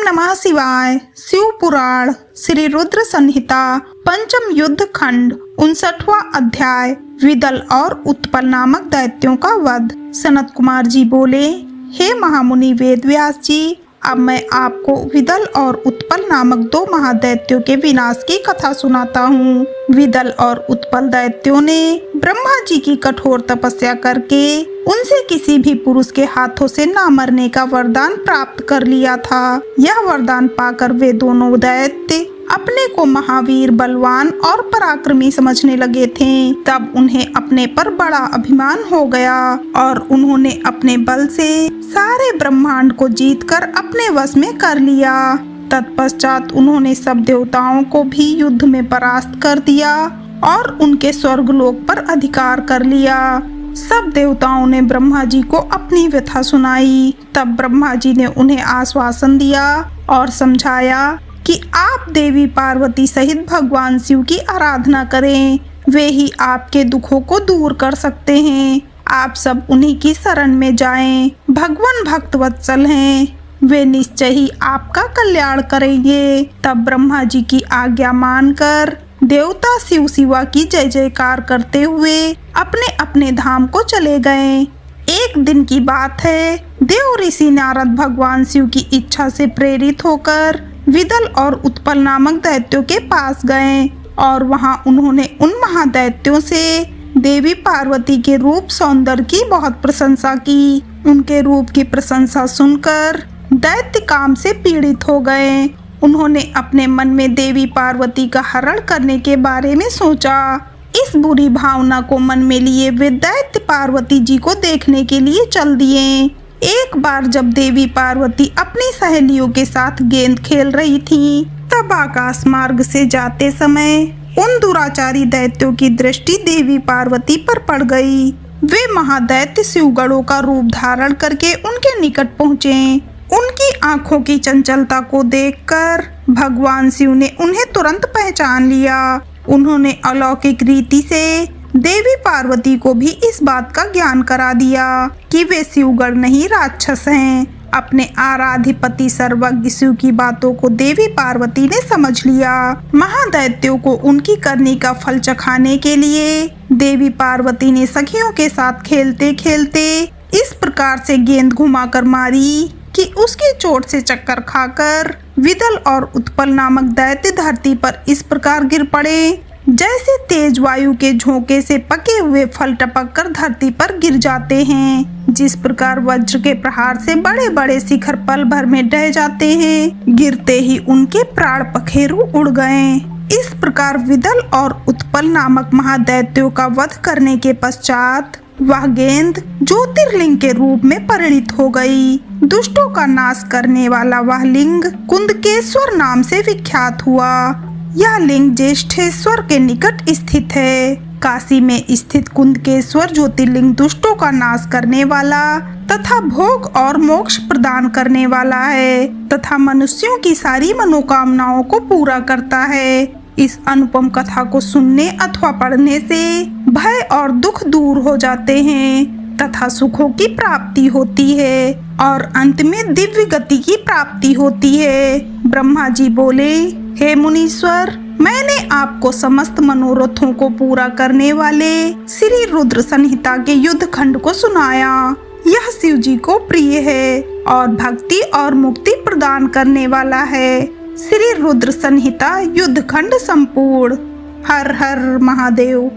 नमः शिवाय। शिव पुराण श्री रुद्र संहिता पंचम युद्ध खंड 59वां अध्याय विदल और उत्पल नामक दैत्यों का वध। सनत कुमार जी बोले, हे महामुनि वेदव्यास जी, अब मैं आपको विदल और उत्पल नामक दो महादैत्यों के विनाश की कथा सुनाता हूँ। विदल और उत्पल दैत्यों ने ब्रह्मा जी की कठोर तपस्या करके उनसे किसी भी पुरुष के हाथों से न मरने का वरदान प्राप्त कर लिया था। यह वरदान पाकर वे दोनों दैत्य अपने को महावीर, बलवान और पराक्रमी समझने लगे थे। तब उन्हें अपने पर बड़ा अभिमान हो गया और उन्होंने अपने बल से सारे ब्रह्मांड को जीतकर अपने वश में कर लिया। तत्पश्चात उन्होंने सब देवताओं को भी युद्ध में परास्त कर दिया और उनके स्वर्गलोक पर अधिकार कर लिया। सब देवताओं ने ब्रह्मा जी को अपनी व्यथा सुनाई। तब ब्रह्मा जी ने उन्हें आश्वासन दिया और समझाया कि आप देवी पार्वती सहित भगवान शिव की आराधना करें, वे ही आपके दुखों को दूर कर सकते हैं। आप सब उन्हीं की शरण में जाएं। भगवान भक्त वत्सल हैं, वे निश्चय ही आपका कल्याण करेंगे। तब ब्रह्मा जी की आज्ञा मानकर देवता शिव शिवा की जय जयकार करते हुए अपने अपने धाम को चले गए। एक दिन की बात है, देव ऋषि नारद भगवान शिव की इच्छा से प्रेरित होकर विदल और उत्पल नामक दैत्यों के पास गए और वहां उन्होंने उन महादैत्यों से देवी पार्वती के रूप सौंदर्य की बहुत प्रशंसा की। उनके रूप की प्रशंसा सुनकर दैत्य काम से पीड़ित हो गए। उन्होंने अपने मन में देवी पार्वती का हरण करने के बारे में सोचा। इस बुरी भावना को मन में लिए वे दैत्य पार्वती जी को देखने के लिए चल दिए। एक बार जब देवी पार्वती अपनी सहेलियों के साथ गेंद खेल रही थीं, तब आकाश मार्ग से जाते समय उन दुराचारी दैत्यों की दृष्टि देवी पार्वती पर पड़ गई। वे महादैत्य शिवगणों का रूप धारण करके उनके निकट पहुँचे। उनकी आंखों की चंचलता को देखकर भगवान शिव ने उन्हें तुरंत पहचान लिया। उन्होंने अलौकिक रीति से देवी पार्वती को भी इस बात का ज्ञान करा दिया कि वे शिवगण नहीं, राक्षस हैं। अपने आराध्यपति सर्वज्ञ शिव की बातों को देवी पार्वती ने समझ लिया। महादैत्यों को उनकी करनी का फल चखाने के लिए देवी पार्वती ने सखियों के साथ खेलते खेलते इस प्रकार से गेंद घुमाकर मारी कि उसकी चोट से चक्कर खाकर विदल और उत्पल नामक दैत्य धरती पर इस प्रकार गिर पड़े जैसे तेज वायु के झोंके से पके हुए फल टपक कर धरती पर गिर जाते हैं। जिस प्रकार वज्र के प्रहार से बड़े बड़े शिखर पल भर में ढह जाते हैं, गिरते ही उनके प्राण पखेरु उड़ गए। इस प्रकार विदल और उत्पल नामक महादैत्यों का वध करने के पश्चात वह गेंद ज्योतिर्लिंग के रूप में परिणित हो गई। दुष्टों का नाश करने वाला वह लिंग कुंदकेश्वर नाम से विख्यात हुआ। यह लिंग ज्येष्ठेश्वर के निकट स्थित है। काशी में स्थित कुंदकेश्वर ज्योतिर्लिंग दुष्टों का नाश करने वाला तथा भोग और मोक्ष प्रदान करने वाला है तथा मनुष्यों की सारी मनोकामनाओं को पूरा करता है। इस अनुपम कथा को सुनने अथवा पढ़ने से भय और दुख दूर हो जाते हैं तथा सुखों की प्राप्ति होती है और अंत में दिव्य गति की प्राप्ति होती है। ब्रह्मा जी बोले, हे मुनीश्वर, मैंने आपको समस्त मनोरथों को पूरा करने वाले श्री रुद्र संहिता के युद्ध खंड को सुनाया। यह शिव जी को प्रिय है और भक्ति और मुक्ति प्रदान करने वाला है। श्री रुद्र संहिता युद्ध खंड संपूर्ण। हर हर महादेव।